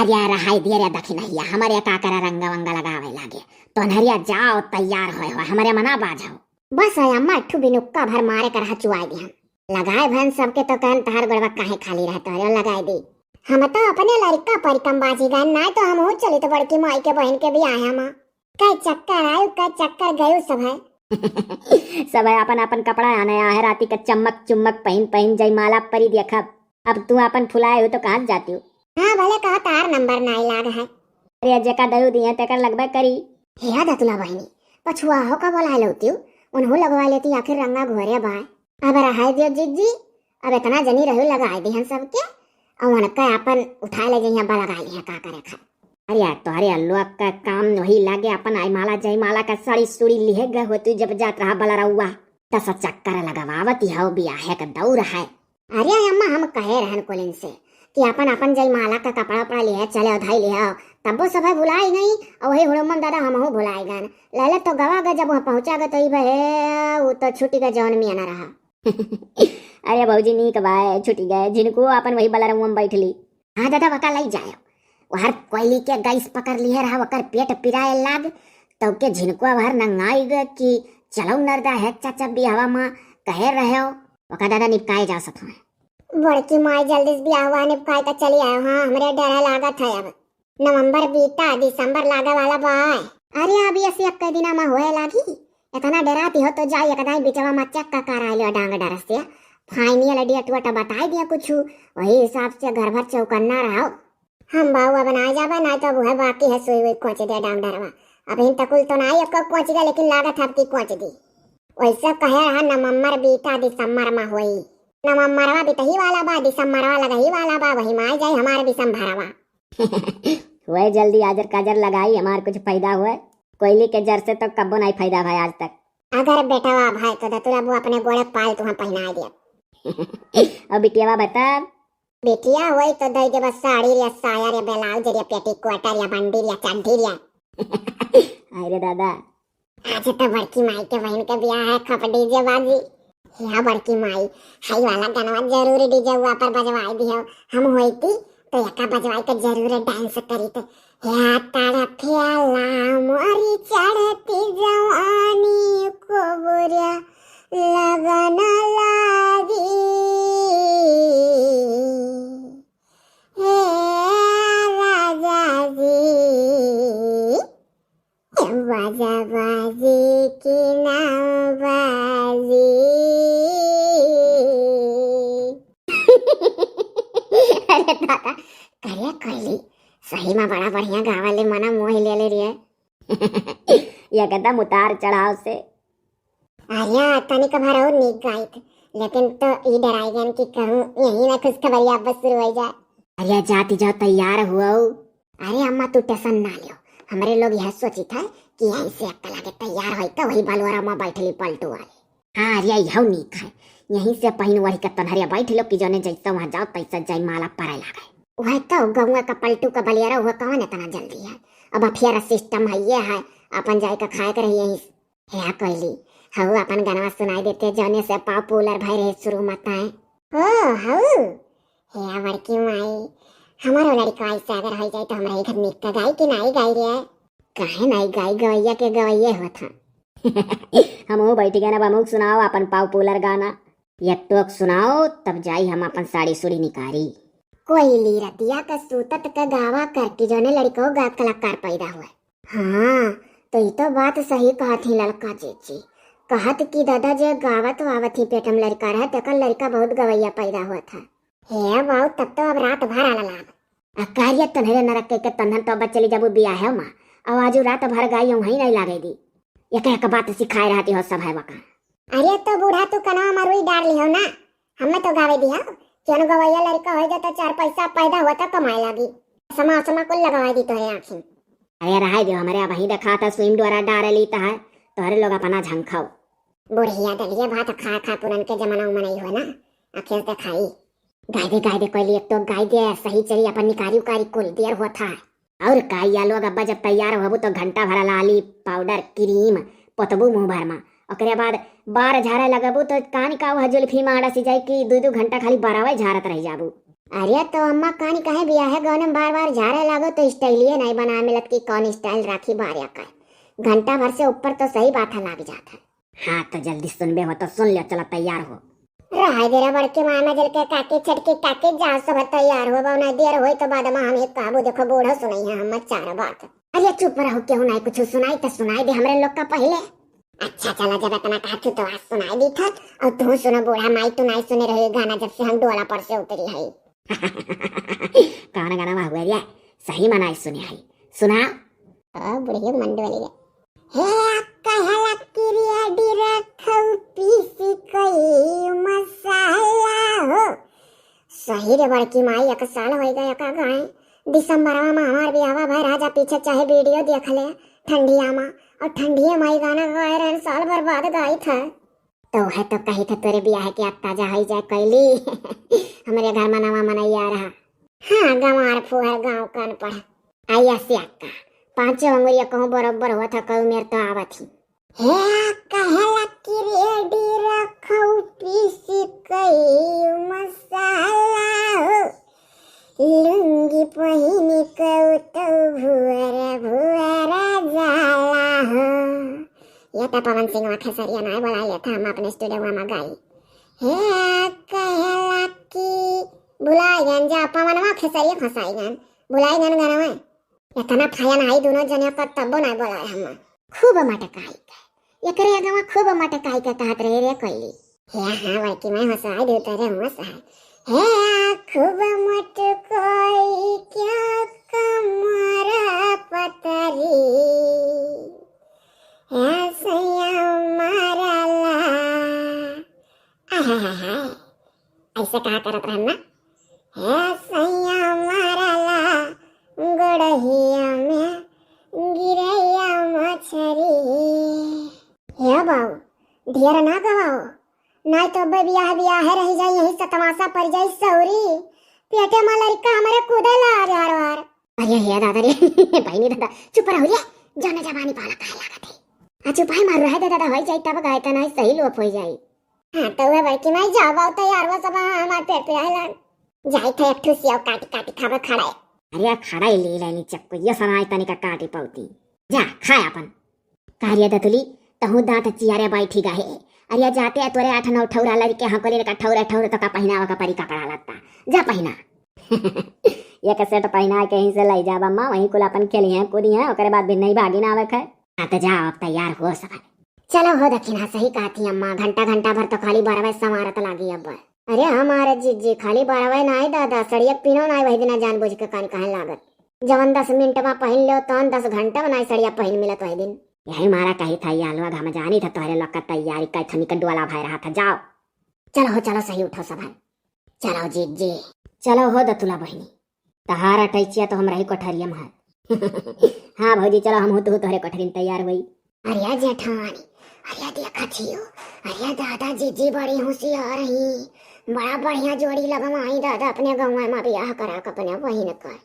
आर्या रहाई दिया दखी नहीं हमारे का करा रंगा वंगा लगावे लागे तो नहरिया जाओ तैयार हो हमारे मना बाजाओ बस है अम्मा ठू बिनुक्का भर मारे कर हचुआई दी हम लगाए भन सबके तो कहन तहार गड़वा काहे खाली रहता है लगाए दी हम तो अपने लड़का परिकम बाजी गए ना तो हम हो चली तो बड़की माई के बहन के भी आए हम कई चक्कर आयु कई चक्कर गयु सब है सब है अपन अपन कपड़ा आने है राती का चमक चुमक पहन पहन जय माला परी देखा अब तू अपन फुलाए हो तो कहाँ जाती हो हाँ भले कहा तार नंबर नाई लाग है अरे जेका दयु दिए तेकर लगबे करी याद है तुला बहनी पछुआ हो का बोला लेती हूँ उन्हों लगवा लेती आखिर रंगा घोरे बाय अब रहा दियो जीजी अब इतना जनी रहो लगा दी हम सबके और उनका अपन उठा ले जइया बा लगा लिया का करे खा अरे यार तोहरे अल्लुआ का काम वही लागे अपन आई माला जय माला का साड़ी सुड़ी लिहे गए होती जब जात रहा बला रहुआ तस चक्कर लगावावती हो बियाह का दौर है अरे अम्मा हम कहे रहन कोलिन से कि अपन अपन जय माला का कपड़ा उपड़ा लिया चले उधाई लिया तब वो सब भुलाई नहीं और वही हुड़मन दादा हम हो भुलाई गए लले तो गवा गए जब वहाँ पहुंचा गए तो वो तो छुट्टी का जौन में आना रहा अरे भौजी नीक बाय छुट्टी गए जिनको अपन वही बला रहुआ बैठ ली हाँ दादा वका लाई जाए वहर कोयली के गैस पकड़ लिए रहा वकर पेट पिराए लाग तो के झिनको वहर नंगाई गए कि चलो नरदा है चाचा बियावा माँ कहे रहे हो वका दादा निपकाए जा सको बड़की माई जल्दी से बियावा निपकाए का चली आयो हाँ हमरे डर लागा था अब नवंबर बीता दिसंबर लागा वाला बाय अरे अभी ऐसे एक दिन में होए लागी इतना डराती हो तो जाई एकदाई बिचवा में चक्का कराइलो डांग डरसिया फाइनल डेट वटा बताई दिया कुछ वही हिसाब से घर भर चौकन्ना रहो हम बाहुआ बना जाबा ना तो वह बाकी है सोई कोच दे डांग डरवा अब इन तकुल तो नहीं अब कोच गया लेकिन लागत है की कोच दी वैसा कहे रहा नवंबर बीता दिसंबर में हुई नवंबरवा बीतही वाला बा दिसंबरवा लगही वाला बा वही माई जाए हमारे दिसंबरवा हुए जल्दी आजर काजर लगाई हमार कुछ फायदा हुआ कोयली के जर से तो कब्बो नहीं फायदा भाई आज तक अगर बेटावा भाई तो दतुरा वो अपने गोड़े पाल तुम पहना दिया अब बिटियावा बता बेटिया हुई तो दई दे बस साड़ी या साया या ब्लाउज या पेटीकोट या बंडी या चड्डी या अरे दादा आज तो बड़की माई के बहन के ब्याह है खप डीजे बाजी या बड़की माई हाई वाला गाना जरूर डीजे हुआ पर बजवाई दियो हम होईती तो यका बजवाई के जरूर डांस करी तो या तड़फियाला मोरी चढ़ती जवानी को बुरा लगन लागी हे राजा जी बाजा बाजी की नाम बाजी अरे दादा करे कोयली सही में बड़ा बढ़िया गावाले मना मोह ले ले रही ये कदम उतार चढ़ाव से आर्या तनी कभार और नीक गाइत लेकिन तो ई डराई गन कि कहूं यही ना खुश खबरिया बस शुरू हो जाए आर्या जाती जाओ तैयार हुआ अरे अम्मा तू टेंशन ना लियो हमारे लोग यह सोची था कि यहीं से अक्कल आगे तैयार होई तो वही बलवारा में बैठली पलटू वाले हाँ आर्या यह नीक है यहीं से पहिन वही का तनहरिया बैठ लो कि जोने जैसा वहां जाओ तैसा जय माला पड़े लगे वह तो गौवा का पलटू का बलियारा हुआ कौन इतना जल्दी है अब अफियारा सिस्टम है ये है अपन जाए का खाए कर यहीं है कोयली हऊ अपन गनवा सुनाई देते जोने से पाव पुलर भाई रहे शुरू मत है ओ हऊ हे बड़की माई हमारो लड़का ऐसे अगर हो जाए तो हमारे घर निक गाय कि नहीं गाय रे काहे नहीं गाय गवैया के गवैये होता हम वो बैठ गए ना बमुक सुनाओ अपन पाव पुलर गाना एक टोक सुनाओ तब जाई हम अपन साड़ी सुड़ी निकारी कोयली रतिया का सूतत का गावा करके जोने लड़को गा कलाकार पैदा हुआ हाँ तो ये तो बात सही कहा थी लड़का जीजी कहत कि दादा जो गावत वावत ही पेटम लड़का रहा तक लड़का बहुत गवैया पैदा हुआ था हे बाऊ तब तो अब रात भर आला लाभ अकारियत तो नहीं नरक के तन्हन तो अब चली जब बिया है माँ आवाजू रात भर गाई वहीं नहीं लागे दी एक बात सिखाए रहती हो सब है वका अरे तो बूढ़ा तू कना मारुई डाल लियो ना हमें तो गावे दिया क्यों गवैया लड़का हो जाता चार पैसा पैदा हुआ तो कमाए लगी समा समा को लगवा दी तो आँखें अरे रहा दो हमारे अब वहीं देखा था स्विम द्वारा डाल लीता है तो हरे लोग अपना झंखाओ बुढ़िया दलिया भात खा खा पुरन के जमाना में नहीं हुआ ना आखिर से खाई गाय दे कोई लिए तो गाय दे सही चली अपन निकारी उकारी कुल देर हुआ था और काया लोग अब्बा जब तैयार हो तो घंटा भरा लाली पाउडर क्रीम पोतबू मुंह भर में ओकरे बाद बार झारे लगबू तो कान का जुल्फी माड़ा सी जाए कि दो घंटा खाली बरावे झारत रह जाबू अरे तो अम्मा कानी कहे बिया है गौनम बार बार झारे लागो तो स्टाइलिए नहीं बना मिलत की कौन स्टाइल राखी बारिया का घंटा भर से ऊपर तो सही बात है लाग जाता है। हाँ तो जल्दी सुनबे हो तो सुन लियो, चला तैयार हो। रहा देरा बड़के मामा जल के काके छटके काके जा सब तैयार हो बहु नहीं देर होई तो बाद में हम एक काबू देखो बूढ़ा सुनाई है हम चार बात। अरे चुप रहो क्यों नहीं कुछ सुनाई तो सुनाई दे हमरे लोग का पहले। अच्छा चला जब इतना कहा तो आज सुनाई दी था और तू सुनो बूढ़ा माई तू नहीं सुने रही गाना जब से हम डोला पर से उतरी है। कौन गाना हुआ रे सही मनाई सुने है सुना। बुढ़िया मंडोली रे हे कहला किरिया डिरा खौ पीसी कई मसाला हो। सही रे बड़की माई एक साल हो गया का गाय दिसंबर में हमार बियाह भाई राजा पीछे चाहे वीडियो देख ले ठंडिया में और ठंडिया माई गाना गाए रहे साल बर्बाद गाई था तो है तो कही था तेरे बियाह के अब ताजा हो जाए कैली। हमारे घर में नवा मनैया रहा। हाँ गंवार फुहर गाँव कान पड़ा आइया से अक्का पांचों अंगुरिया कहूँ बराबर हुआ था कल मेरे तो आवा थी। हे कहला कि रेडी रखो पीसी कई मसाला हो लुंगी पहिनी कऊ तो भुअरा भुअरा जाला हो। यह तो पवन सिंह में खेसरिया नहीं बोला लिया था हम अपने स्टूडियो में गाई। हे कहला कि बुलाई गन जा पवन में खेसरिया खसाई गन बुलाई गन गाना में इतना फायन आई दोनों जने पर तब्बो नहीं बोला हम खूब मटकाई ये करे गवा खूब मटकाई का कहत रहे रे कोइली। हे हां वकी मैं हंसाई दे तेरे मुंह से हे खूब मटकाई क्या कमरा पतरी हे सैया मारा ला आहा ऐसे कहा करत रहना हे सैया मारा ला गड़हिया में गिरैया मछरी। हे बाबू ढेर ना गवाओ नहीं तो बियाह बियाह रही जाए यही से तमाशा पड़ जाए सौरी पेटे में लड़का हमारे कूदेला यार यार। अरे हे दादा रे भाई दादा चुप रहो रे जाने जवानी पाला कहा लागत है। चुप है मार रहा दादा होई जाए तब गाय त नहीं सही लोप हो जाए। हां तो वे भाई कि मैं जावा तैयार वो सब हमार पेट पे आइला जाई थे एक ठुसिया काटी काटी खावे खड़ा। अरे खड़ा ही ले लेनी चक्कू ये सनाई तनिका काटी पौती जा खाए अपन कार्य दतुली तहु दांत चियारे बैठी गाहे। अरे जाते तोरे 8-9 ठौरा लड़के हाँ कोले का ठौरा ठौरा तो का पहनावा का परी कपड़ा लगता जा पहना। ये कैसेट पहना के ही से लाई जा बम्मा वहीं कुल अपन खेली है कूदी है ओकरे बाद भी नहीं भागी ना आवे है। हां तो जाओ अब तैयार हो सब चलो हो दक्षिणा सही कहती अम्मा घंटा घंटा भर तो खाली 12 बजे समारत लागी अब। अरे हमारे जीजी खाली 12 बजे नहीं दादा सड़िया पीनो नहीं वही दिन जानबूझ के कान कहे लागत जवन 10 मिनट में पहन लो तो 10 घंटा में नहीं सड़िया पहन मिलत वही दिन। यही मारा कही था यालवा घाम जानी था तोहरे लोग का तैयारी का थनी का डोला भाई रहा था। जाओ चलो हो चलो सही उठो सब चलो जीजी चलो हो दतुला बहनी तहारा टैचिया तो हम रही कोठरिया में है। हाँ भौजी चलो हम हो तो तोहरे कोठरी तैयार हुई। अरे जेठानी अरे देखा छियो अरे दादा जीजी बड़ी होशियार रही बड़ा बढ़िया जोड़ी लगवाई दादा अपने गाँव में बियाह करा के अपने बहिन कर।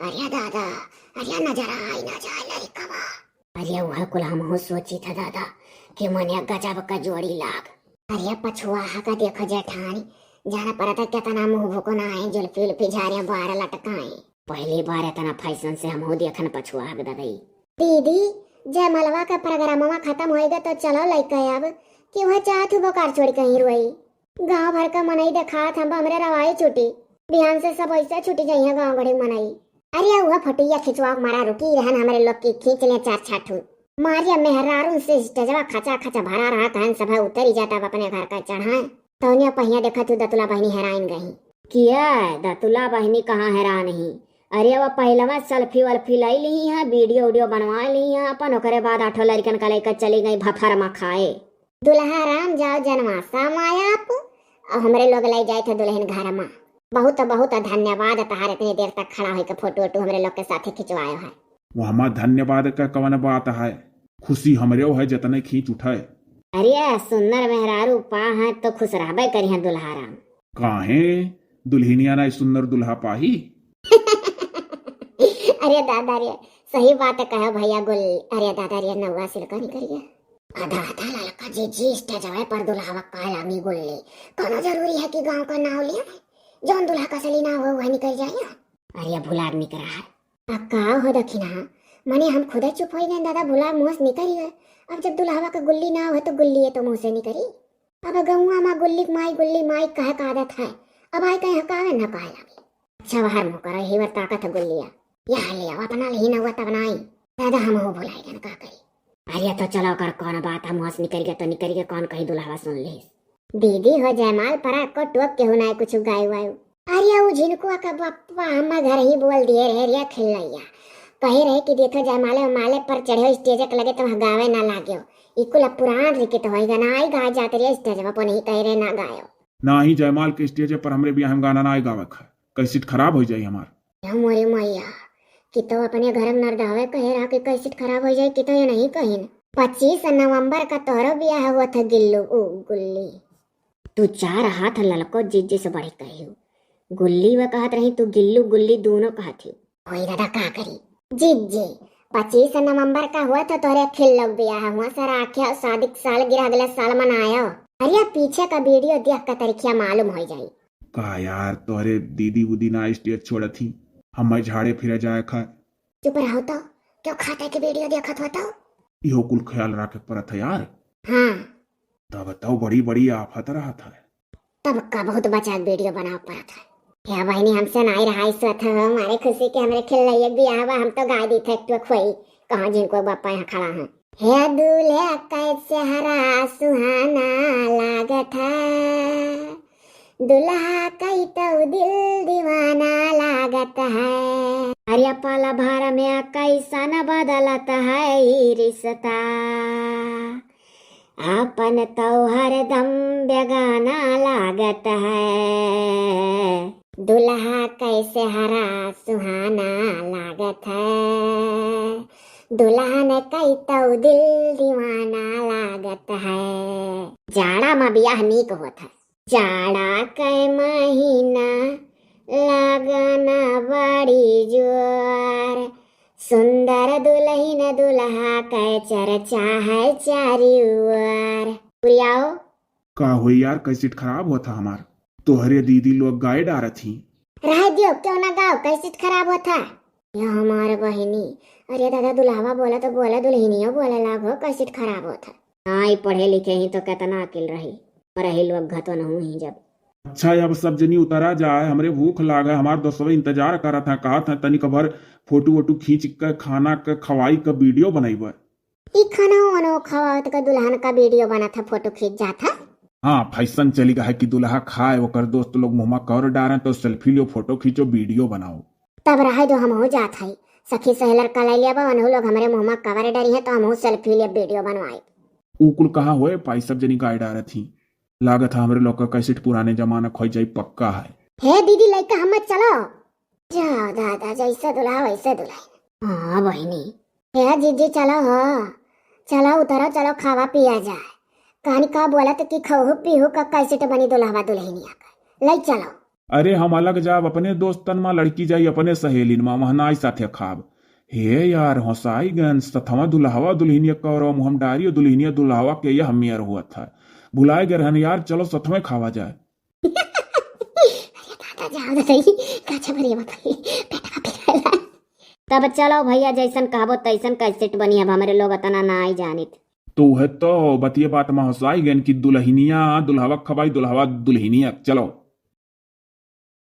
अरे दादा अरे नजर आई ना जाए लड़कवा। अरे वह कुल हम हो सोची था दादा कि मने गजब का जोड़ी लाग। अरे पछुआ का देखो जेठानी जाना पड़ा था कितना मुंह भुको ना है जुल्फी उल्फी झारियां बाहर लटकाए पहली बार इतना फैशन से हम हो देखन पछुआ दादा। दीदी जय मलवा का प्रोग्राम खत्म होएगा तो चलो लइका अब कि वह चाहत हो बोकार छोड़ कहीं रोई गांव भर का मनई देखा था हमरे रवाई छुटी बिहान से सब ऐसे छुटी जाइए गांव घड़ी मनई। अरे वह फटिया खिंचवा मारा रुकी रहन हमारे लोग की खींच ले 4-6 मारिया मेहरारू से स्टेजवा खचा खचा भरा रहा कहन सब उतर जाता अपने घर का चढ़ाए तो उन्हें पहिया देखा तू दतुला बहनी हैरान गई किया दतुला बहनी कहाँ हैरान नहीं। अरे वो पहलवा सेल्फी वल्फी लाई ली है वीडियो बनवा ली है अपन ओकरे बाद 8 लड़कन का लेकर चली गई भफर में खाए दुल्हा राम जाओ जनमासा माया आप और हमरे लोग लाई जाए थे दुल्हन घर में। बहुत बहुत धन्यवाद तहार इतनी देर तक खड़ा होकर फोटो वोटो हमरे लोग के साथ खिंचवायो है। वहाँ धन्यवाद का कवन बात है खुशी हमरे है जितने खींच उठाए। अरे सुंदर मेहरारू पा है तो खुश रहबे करी है दुल्हा राम काहे दुल्हनिया ना सुंदर दुल्हा पाही। अरे दादा रे सही बात कहा भैया गुल। अरे दादा रे नौवा सिलका नहीं करिए आधा आधा लड़का जी जी स्टेज पर दुल्हा का लामी गुल्ली कोनो जरूरी है कि गांव का नाम लिया जौन दुल्हा का सली ना हो वह निकल जाए। अरे भूला आदमी कर रहा है अब का हो दखिना मने हम खुद चुप हो गए दादा भूला मुंह से निकल गए। अब जब दुल्हावा का गुल्ली ना हो तो गुल्ली है तो मुंह से निकली। अब गौवा माँ गुल्ली माई कहे का आदत है। अब आए कहीं हकावे न कहे लगी। अच्छा बाहर मुँह करे ही वर ताकत है गुल्लिया यहाँ ले आओ अपना ही न हुआ तब नाई दादा हम हो भुलाई गए का करी। अरे तो चलो कर कौन बात हम मुँह से निकल गया तो निकल गया कौन कही दुल्हावा सुन ली। दीदी हो जयमाल परा को टोप के हुना कुछ गाय वायु। अरे वो झिनको का पप्पा हम घर ही बोल दिए रे रिया खिलैया कहे रहे कि देखो जयमाले माले पर चढ़े स्टेज के लगे तुम गावे ना लाग्यो इकुल पुराण रिकित होएगा ना आई गा जाते रे स्टेज पर नहीं कह रहे ना गायो ना ही जयमाल के स्टेज पर हमरे भी हम गाना ना गावक है कैसेट खराब हो जाई हमार। मोरे मैया कि तो अपने घर में नरदावे कहे रहा कि कैसेट खराब हो जाए कि तो ये नहीं कहीं 25 नवंबर का तोहरो ब्याह हुआ था गिल्लू गुल्ली। तू 4 हाथ ललको जिज्जी से बड़ी कही गुल्ली व कहत रही तू गिल्लू गुल्ली दोनों कहती वही दादा का करी जिज्जी 25 नवंबर का हुआ था तोरे खिल लोग ब्याह हुआ सर आख्या शादी साल गिरा अगला साल मनाया। अरे पीछे का वीडियो देख का तरीका मालूम हो जाये का यार तोहरे दीदी उदी ना स्टेज छोड़ थी हम झाड़े फिरे जाए खा। चुप रहो तो क्यों खाते के वीडियो देखत होता इहो कुल ख्याल रखे पड़त है यार। हाँ तब तो बड़ी आफत रहा था तब का बहुत बचा वीडियो बना पड़ा था। क्या बहनी हमसे नहीं रहा इस था हमारे खुशी के हमारे खिल रही बियाह हम तो गाय दी थे तो खोई कहाँ जिनको बापा यहाँ खड़ा है। हे दूल्हे कैसे हरा सुहाना लागत है दुल्हा कई तो दिल दीवाना लागत है। अरे पाला भारा में कैसा न बदलता है रिश्ता अपन तो हरदम बेगाना लागत है दुल्हा कैसे हरा सुहाना लागत है दुल्हन कई तो दिल दीवाना लागत है। जाड़ा में ब्याह नीक होता है जाड़ा के महीना लगना बड़ी जोर सुंदर दुल्हन दुल्हा के चर्चा है चारी ओर। पुरियाओ का हुई यार कैसेट खराब हुआ था हमार तोहरे दीदी लोग गाय डार थी रह दियो क्यों ना गाओ कैसेट खराब होता या हमारे बहनी। अरे दादा दुल्हावा बोला तो बोला दुल्हनिया बोला लागो कैसेट खराब होता। हाँ पढ़े लिखे ही तो कितना अकिल रही पर ही लोग घतो न हुई जब। अच्छा अब सब जनी उतरा जाए हमरे भूख लागे हमार दोस्तों इंतजार करा था कहा था तनिक भर फोटो वोटो खींच के खाना के खवाई का वीडियो बनाईबे। ई खाना वानो खवा तो दुल्हन का वीडियो बना था फोटो खींच जाता। हाँ फैशन चली गया है कि दुल्हा खाए वो कर दोस्त लोग मुँह कर डारे तो सेल्फी लो फोटो खींचो वीडियो बनाओ। तब रहे जो हम हो जात है सखी सहेलर का ले लिया अनहु लोग हमारे मुँह में कवर डरी है तो हम सेल्फी ले वीडियो बनवाए। उकुल कहाँ हुए पाई सब जनी गाय डारे थी लागत है हमरे लोग का कैसेट पुराने जमाना खोई जाई पक्का है। हे दीदी लड़का हम चलो जाओ दादा जैसा दुल्हा वैसे दुल्हा। हाँ बहनी हे जीजी चलो हो चलो उतरो चलो खावा पिया जाए कहानी का बोला तो कि खहू पीहू का कैसेट बनी दुल्हावा दुल्हनिया का ले चलो। अरे हम अलग जाब अपने दोस्तन में लड़की जाई अपने सहेलिन में महनाई साथे खाब। हे यार होसाई गन सथवा दुल्हावा दुल्हनिया करो हम डारियो दुल्हनिया दुल्हावा के ये हमियर हुआ था भुलाए गए रहन यार चलो सथवे खावा जाए। तब चलो भैया जैसन कहबो तैसन कैसेट बनी अब हमारे लोग अतना ना आई जानित तो है तो बतिये बात में होसाई गन की दुल्हनिया दुल्हावा खबाई दुल्हावा दुल्हनिया चलो।